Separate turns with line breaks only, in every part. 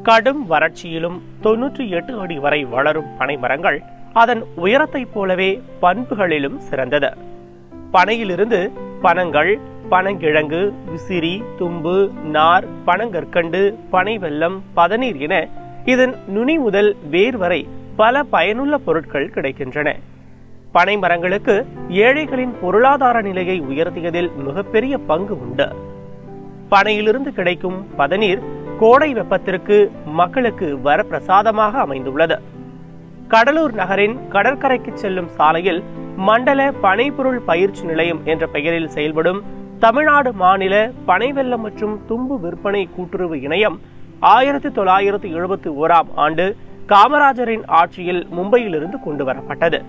கடும் வறட்சியிலும் 98 அடி வரை வளரும் பனை மரங்கள் அதன் உயரத்தைப் போலவே பண்புகளிலும் சிறந்தது. பனையிலிருந்து பனங்கள், பனங்கிழங்கு, விசிறி, தும்பு, நார், பனங்கற்கண்டு, பனை வெல்லம், பதநீர் என இதன் நுனி முதல் வேர் வரை பல பயனுள்ள பொருட்கள் கிடைக்கின்றன. பனை மரங்களுக்கு ஏழைகளின் பொருளாதார நிலையை உயர்த்தியதில் மிகப்பெரிய பங்கு உண்டு. பனையிலிருந்து கிடைக்கும் பதநீர் கோடை வெப்பத்திற்கு மக்களுக்கு வரப்பிரசாதமாக அமைந்துள்ளது. கடலூர் நகரின் கடற்கரைக்கு செல்லும் சாலையில் மண்டல பனைப்பொருள் பயிற்சி நிலையம் என்ற பெயரில் செயல்படும் தமிழ்நாடு மாநில பனை வெல்லம் மற்றும் தும்பு விற்பனை கூட்டுறவு இணையம் 1971ஆம் ஆண்டு காமராஜரின் ஆட்சியில் மும்பையிலிருந்து கொண்டு வரப்பட்டது.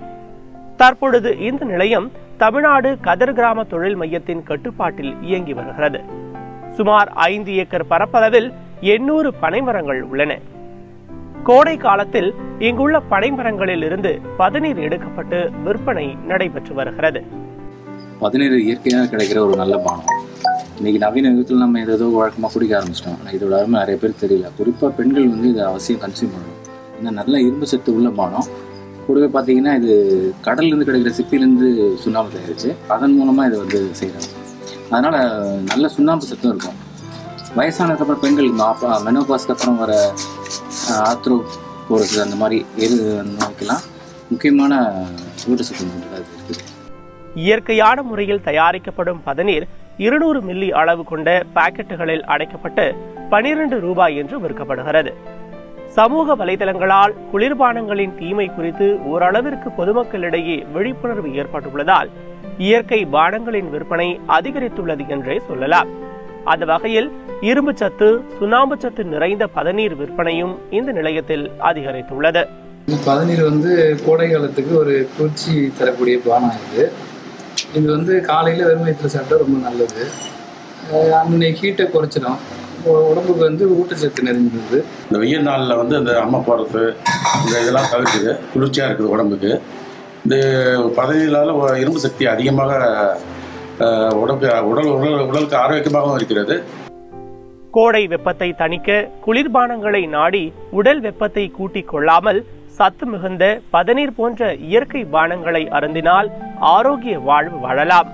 தற்பொழுது இந்த நிலையம் தமிழ்நாடு கதர் கிராம தொழில் மையத்தின் கட்டுப்பாட்டில் இயங்கி வருகிறது. சுமார் 5 ஏக்கர் பரப்பளவில் 800 பனைமரங்கள் உள்ளன. கோடை காலத்தில் இங்குள்ள பனைமரங்களில் இருந்து பதநீர் எடுக்கப்பட்டு விற்பனை நடைபெற்று வருகிறது.
பதநீர் இயற்கையாக கிடைக்கிற ஒரு நல்ல பானம். இன்னைக்கு நவீன யுகத்தில் நம்ம ஏதோ வழக்கமாக குடிக்க ஆரம்பிச்சிட்டோம். இதோட அருமை நிறைய பேர் தெரியல. குறிப்பாக பெண்கள் இதை அவசியம் கன்சியூம் பண்ணணும். இந்த நல்ல இரும்பு சத்து உள்ள பானம். கூடவே பார்த்தீங்கன்னா இது கடல்லேருந்து கிடைக்கிற சிப்பிலேருந்து சுண்ணாம்பு தயாரிச்சு அதன் மூலமாக இதை செய்கிறாங்க. அதனால் நல்ல சுண்ணாம்பு சத்தும் இருக்கும். வயசானதுக்கப்புறம் பெண்கள் மெனோபாஸ்க்கு அப்புறம் வர ஆத்ரோபோரோசிஸ் அந்த மாதிரி நோய்க்கெல்லாம் முக்கியமான ஊட்டச்சத்து இருக்குது.
இயற்கையான முறையில் தயாரிக்கப்படும் பதநீர் 200 மில்லி அளவு கொண்ட பாக்கெட்டுகளில் அடைக்கப்பட்டு 12 ரூபாய் என்று விற்கப்படுகிறது. சமூக வலைதளங்களால் குளிர்பானங்களின் தீமை குறித்து ஓரளவிற்கு பொதுமக்களிடையே விழிப்புணர்வு ஏற்பட்டுள்ளதால் இயற்கை பானங்களின் விற்பனை அதிகரித்துள்ளது என்றே சொல்லலாம். அந்த வகையில் இரும்பு சத்து, சுண்ணாம்பு சத்து நிறைந்த பதநீர் விற்பனையும் இந்த நிலையத்தில் அதிகரித்துள்ளது.
பதநீர் கோடை காலத்துக்கு ஒரு குளிர்ச்சி தரக்கூடிய பானம். இது காலையில் வெறும் வயிற்றுல சாப்பிட்டா ரொம்ப நல்லது. அன்னைக்கு ஹீட்டை குறைச்சிடும். உடம்புக்கு ஊட்டச்சத்து நிறைந்தது.
இந்த வெயில் நாளில் அந்த அம்மா போடுறது இதெல்லாம் தவிர்க்குது. குளிர்ச்சியாக இருக்குது உடம்புக்கு. இந்த பதநீரால் இரும்பு சக்தி அதிகமாக உடலுக்கு ஆரோக்கியமாகவும் இருக்கிறது.
கோடை வெப்பத்தை தணிக்க குளிர்பானங்களை நாடி உடல் வெப்பத்தை கூட்டிக் கொள்ளாமல் சத்து மிகுந்த பதநீர் போன்ற இயற்கை பானங்களை அருந்தினால் ஆரோக்கிய வாழ்வு வாழலாம்.